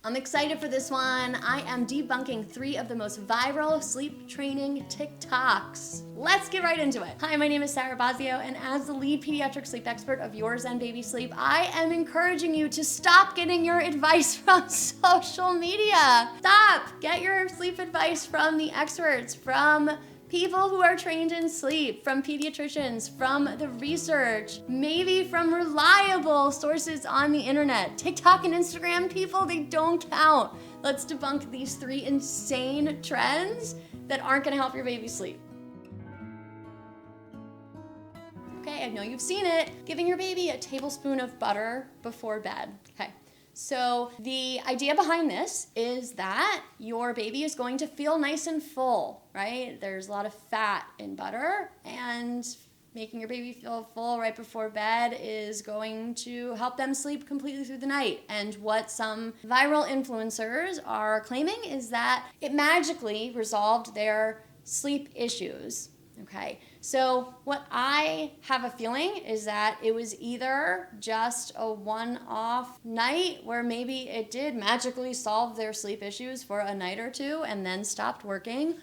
I'm excited for this one. I am debunking 3 of the most viral sleep training TikToks. Let's get right into it. Hi, my name is Sarah Bossio, and as the lead pediatric sleep expert of Your Zen Baby Sleep, I am encouraging you to stop getting your advice from social media. Stop! Get your sleep advice from the experts, from people who are trained in sleep, from pediatricians, from the research, maybe from reliable sources on the internet. TikTok and Instagram people, they don't count. Let's debunk these 3 insane trends that aren't gonna help your baby sleep. Okay, I know you've seen it. Giving your baby a tablespoon of butter before bed. Okay. So the idea behind this is that your baby is going to feel nice and full, right? There's a lot of fat in butter, and making your baby feel full right before bed is going to help them sleep completely through the night. And what some viral influencers are claiming is that it magically resolved their sleep issues. Okay, so what I have a feeling is that it was either just a one-off night where maybe it did magically solve their sleep issues for a night or two and then stopped working,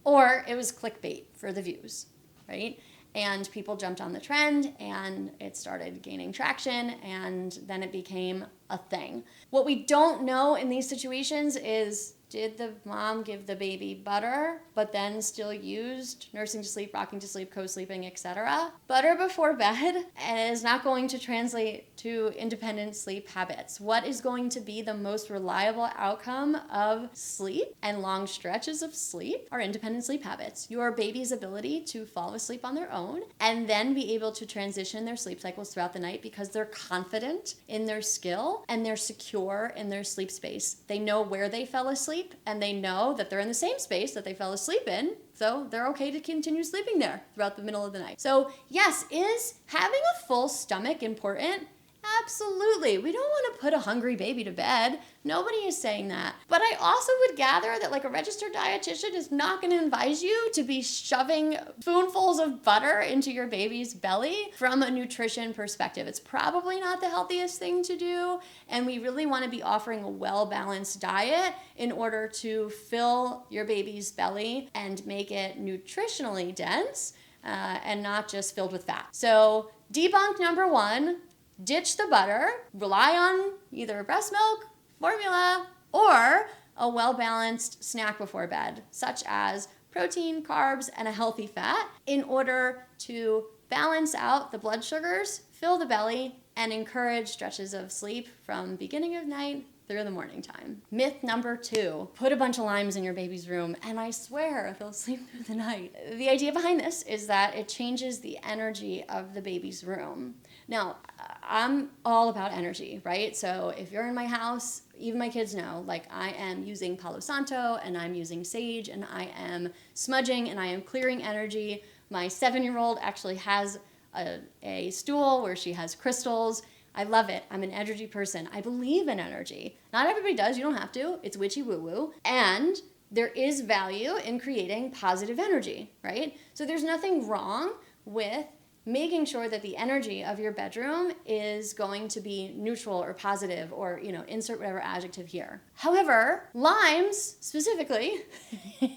or it was clickbait for the views, right? And people jumped on the trend and it started gaining traction, and then it became a thing. What we don't know in these situations is, did the mom give the baby butter, but then still used nursing to sleep, rocking to sleep, co-sleeping, etc.? Butter before bed is not going to translate to independent sleep habits. What is going to be the most reliable outcome of sleep and long stretches of sleep are independent sleep habits. Your baby's ability to fall asleep on their own and then be able to transition their sleep cycles throughout the night because they're confident in their skill and they're secure in their sleep space. They know where they fell asleep, and they know that they're in the same space that they fell asleep in, so they're okay to continue sleeping there throughout the middle of the night. So yes, is having a full stomach important? Absolutely. We don't want to put a hungry baby to bed. Nobody is saying that. But I also would gather that like a registered dietitian is not going to advise you to be shoving spoonfuls of butter into your baby's belly from a nutrition perspective. It's probably not the healthiest thing to do, and we really want to be offering a well-balanced diet in order to fill your baby's belly and make it nutritionally dense and not just filled with fat. So debunk number 1, ditch the butter, rely on either breast milk, formula, or a well-balanced snack before bed, such as protein, carbs, and a healthy fat in order to balance out the blood sugars, fill the belly, and encourage stretches of sleep from beginning of night through the morning time. Myth number 2, put a bunch of limes in your baby's room and I swear they'll sleep through the night. The idea behind this is that it changes the energy of the baby's room. Now, I'm all about energy, right? So if you're in my house, even my kids know, like I am using Palo Santo and I'm using sage and I am smudging and I am clearing energy. My 7-year-old actually has a stool where she has crystals. I love it. I'm an energy person. I believe in energy. Not everybody does. You don't have to. It's witchy woo-woo. And there is value in creating positive energy, right? So there's nothing wrong with making sure that the energy of your bedroom is going to be neutral or positive or, insert whatever adjective here. However, limes specifically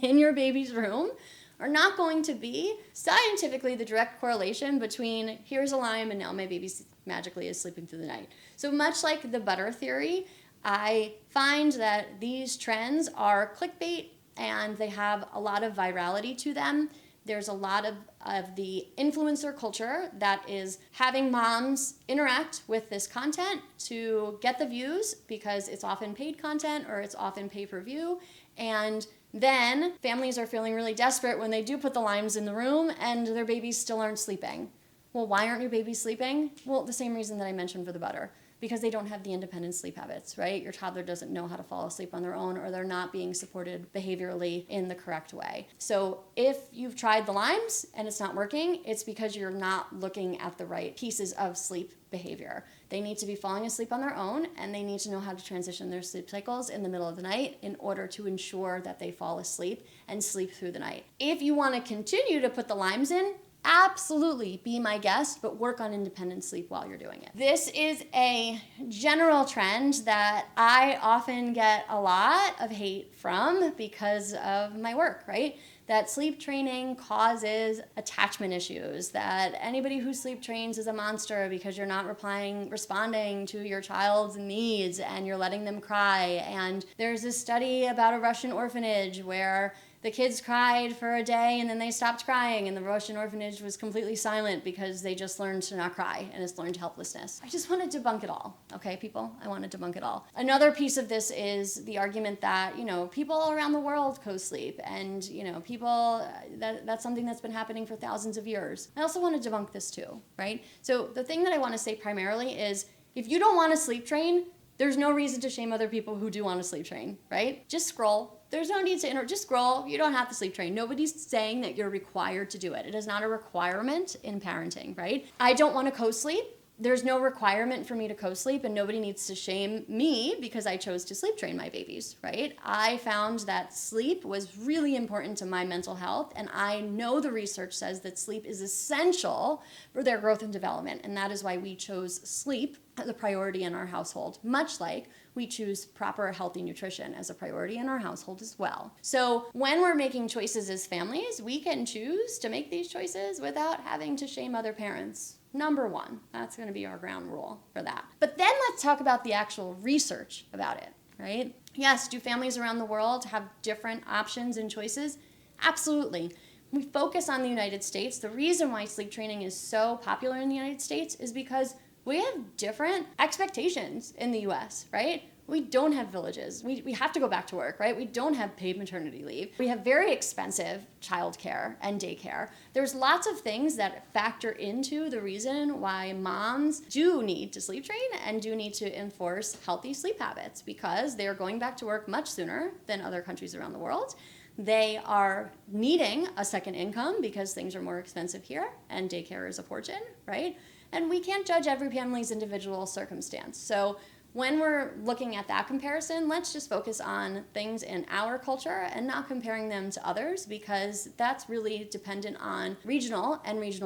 in your baby's room are not going to be scientifically the direct correlation between here's a lime and now my baby magically is sleeping through the night. So much like the butter theory, I find that these trends are clickbait and they have a lot of virality to them. There's a lot of the influencer culture that is having moms interact with this content to get the views because it's often paid content or it's often pay-per-view. And then families are feeling really desperate when they do put the limes in the room and their babies still aren't sleeping. Well, why aren't your babies sleeping? Well, the same reason that I mentioned for the butter. Because they don't have the independent sleep habits, right? Your toddler doesn't know how to fall asleep on their own, or they're not being supported behaviorally in the correct way. So if you've tried the limes and it's not working, it's because you're not looking at the right pieces of sleep behavior. They need to be falling asleep on their own, and they need to know how to transition their sleep cycles in the middle of the night in order to ensure that they fall asleep and sleep through the night. If you want to continue to put the limes in, absolutely be my guest, but work on independent sleep while you're doing it. This is a general trend that I often get a lot of hate from because of my work, right? That sleep training causes attachment issues, that anybody who sleep trains is a monster because you're not responding to your child's needs and you're letting them cry. And there's this study about a Russian orphanage where the kids cried for a day and then they stopped crying and the Russian orphanage was completely silent because they just learned to not cry and it's learned helplessness. I just want to debunk it all, okay, people? I want to debunk it all. Another piece of this is the argument that, people around the world co-sleep and, people, that's something that's been happening for thousands of years. I also want to debunk this too, right? So the thing that I want to say primarily is if you don't want to sleep train, there's no reason to shame other people who do want to sleep train, right? Just scroll. There's no need to just scroll. You don't have to sleep train. Nobody's saying that you're required to do it. It is not a requirement in parenting, right? I don't want to co-sleep. There's no requirement for me to co-sleep and nobody needs to shame me because I chose to sleep train my babies, right? I found that sleep was really important to my mental health and I know the research says that sleep is essential for their growth and development, and that is why we chose sleep as a priority in our household, much like we choose proper healthy nutrition as a priority in our household as well. So when we're making choices as families, we can choose to make these choices without having to shame other parents. Number one, that's going to be our ground rule for that. But then let's talk about the actual research about it, right? Yes, do families around the world have different options and choices? Absolutely. We focus on the United States. The reason why sleep training is so popular in the United States is because we have different expectations in the US, right? We don't have villages. We have to go back to work, right? We don't have paid maternity leave. We have very expensive childcare and daycare. There's lots of things that factor into the reason why moms do need to sleep train and do need to enforce healthy sleep habits because they're going back to work much sooner than other countries around the world. They are needing a second income because things are more expensive here and daycare is a fortune, right? And we can't judge every family's individual circumstance. So when we're looking at that comparison, let's just focus on things in our culture and not comparing them to others because that's really dependent on regional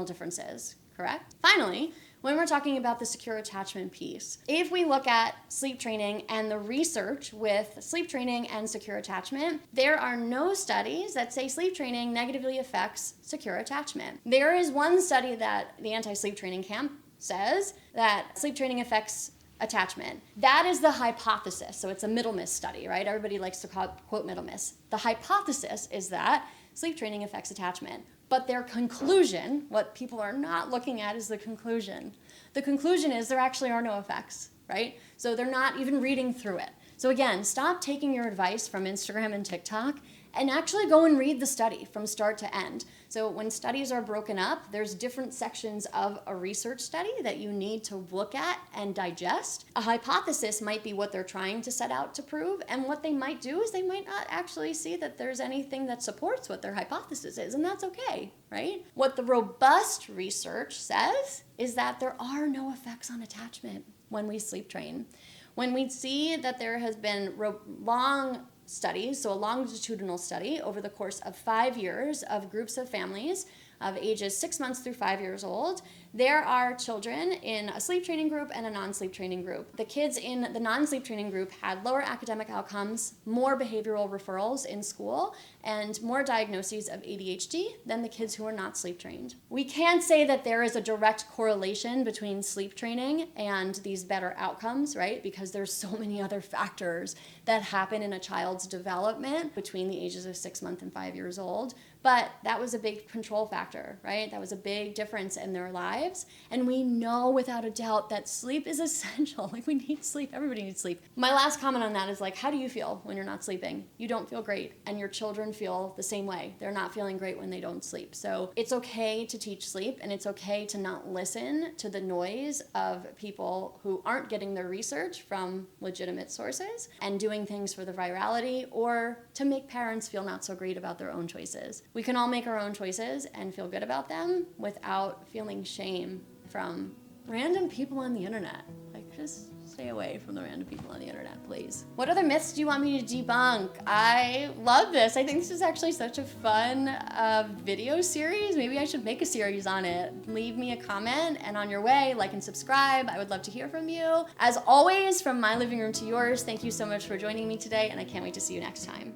differences, correct? Finally, when we're talking about the secure attachment piece, if we look at sleep training and the research with sleep training and secure attachment, there are no studies that say sleep training negatively affects secure attachment. There is one study that the anti-sleep training camp says that sleep training affects attachment. That is the hypothesis. So it's a Middlemiss study, right? Everybody likes to quote Middlemiss. The hypothesis is that sleep training affects attachment. But their conclusion, what people are not looking at is the conclusion. The conclusion is there actually are no effects, right? So they're not even reading through it. So again, stop taking your advice from Instagram and TikTok and actually go and read the study from start to end. So when studies are broken up, there's different sections of a research study that you need to look at and digest. A hypothesis might be what they're trying to set out to prove, and what they might do is they might not actually see that there's anything that supports what their hypothesis is, and that's okay, right? What the robust research says is that there are no effects on attachment when we sleep train. When we see that there has been long studies, so a longitudinal study over the course of 5 years of groups of families of ages 6 months through 5 years old, there are children in a sleep training group and a non-sleep training group. The kids in the non-sleep training group had lower academic outcomes, more behavioral referrals in school, and more diagnoses of ADHD than the kids who were not sleep trained. We can't say that there is a direct correlation between sleep training and these better outcomes, right? Because there's so many other factors that happen in a child's development between the ages of 6 months and 5 years old. But that was a big control factor, right? That was a big difference in their lives. And we know without a doubt that sleep is essential. Like, we need sleep. Everybody needs sleep. My last comment on that is, like, how do you feel when you're not sleeping? You don't feel great. And your children feel the same way. They're not feeling great when they don't sleep. So it's okay to teach sleep, and it's okay to not listen to the noise of people who aren't getting their research from legitimate sources and doing things for the virality or to make parents feel not so great about their own choices. We can all make our own choices and feel good about them without feeling shame from random people on the internet. Like, just Stay away from the random people on the internet, please. What other myths do you want me to debunk? I love this. I think this is actually such a fun video series. Maybe I should make a series on it. Leave me a comment, and on your way, like and subscribe. I would love to hear from you. As always, from my living room to yours, thank you so much for joining me today, and I can't wait to see you next time.